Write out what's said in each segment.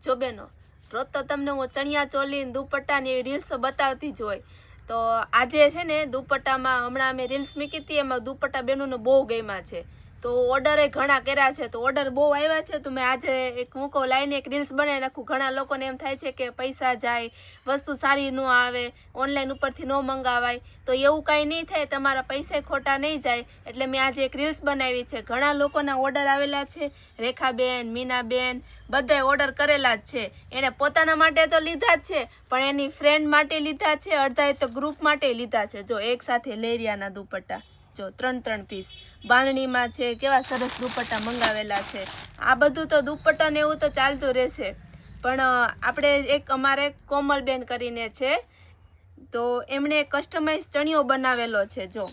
જો બેનો, રોજ તો તમને હું ચણિયા ચોલી ને દુપટ્ટા ને એવી રીલ્સ બતાવતી જ હોય. તો આજે છે ને દુપટ્ટામાં હમણાં અમે રીલ્સ મૂકી હતી, એમાં દુપટ્ટા બેનોને બહુ ગમ્યા છે. તો ઓર્ડર ઘણા કર્યા છે, તો ઓર્ડર બહુ આવ્યા છે. તો મેં આજે એક મૂકો લાઈને એક રીલ્સ બનાવી નાખું. ઘણા લોકોને એમ થાય છે કે પૈસા જાય, વસ્તુ સારી ન આવે, ઓનલાઈન ઉપરથી ન મંગાવાય. તો એવું કાંઈ નહીં થાય, તમારા પૈસા ખોટા નહીં જાય. એટલે મેં આજે એક રીલ્સ બનાવી છે. ઘણા લોકોના ઓર્ડર આવેલા છે. રેખાબેન, મીનાબેન બધાએ ઓર્ડર કરેલા જ છે. એણે પોતાના માટે તો લીધા જ છે, પણ એની ફ્રેન્ડ માટે લીધા છે, અડધાએ તો ગ્રુપ માટે લીધા છે. જો એક સાથે લેરિયાના દુપટ્ટા, જો 3 પીસ બાંધણીમાં છે, કેવા સરસ દુપટ્ટા મંગાવેલા છે. આ બધું તો દુપટ્ટા ને એવું તો ચાલતું રહેશે. પણ આપણે એક અમારે કોમલબેન કરીને છે, તો એમણે કસ્ટમાઇઝ ચણિયો બનાવેલો છે. જો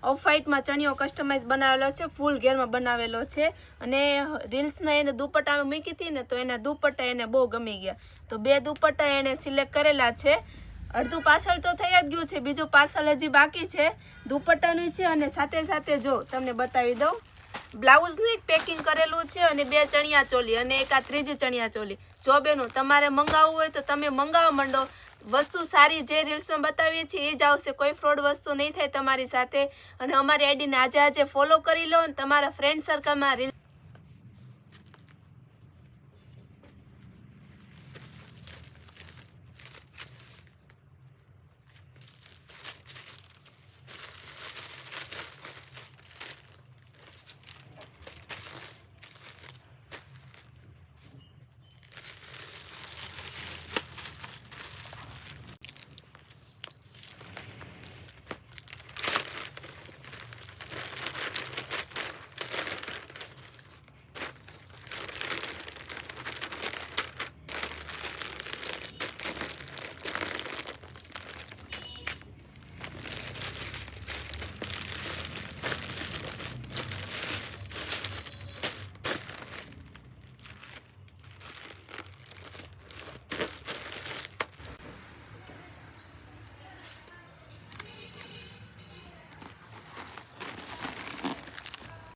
ઓફ વ્હાઇટમાં ચણિયો કસ્ટમાઇઝ બનાવેલો છે, ફૂલ ઘેરમાં બનાવેલો છે. અને રીલ્સના એને દુપટ્ટા મૂકી હતી ને, તો એના દુપટ્ટા એને બહુ ગમી ગયા. તો 2 દુપટ્ટા એને સિલેક્ટ કરેલા છે. અડધું પાર્સલ તો થઈ જ ગયું છે, બીજું પાર્સલ હજી બાકી છે, દુપટ્ટાનું છે. અને સાથે સાથે જો તમને બતાવી દઉં, બ્લાઉઝનું એક પેકિંગ કરેલું છે, અને 2 ચણિયા ચોલી અને એક આ 3જી ચણિયા ચોલી. જો બેનો, તમારે મંગાવવું હોય તો તમે મંગાવવા માંડો. વસ્તુ સારી જે રીલ્સમાં બતાવીએ છીએ એ જ આવશે, કોઈ ફ્રોડ વસ્તુ નહીં થાય તમારી સાથે. અને અમારી આઈડીને આજે ફોલો કરી લો અને તમારા ફ્રેન્ડ સર્કલમાં રીલ્સ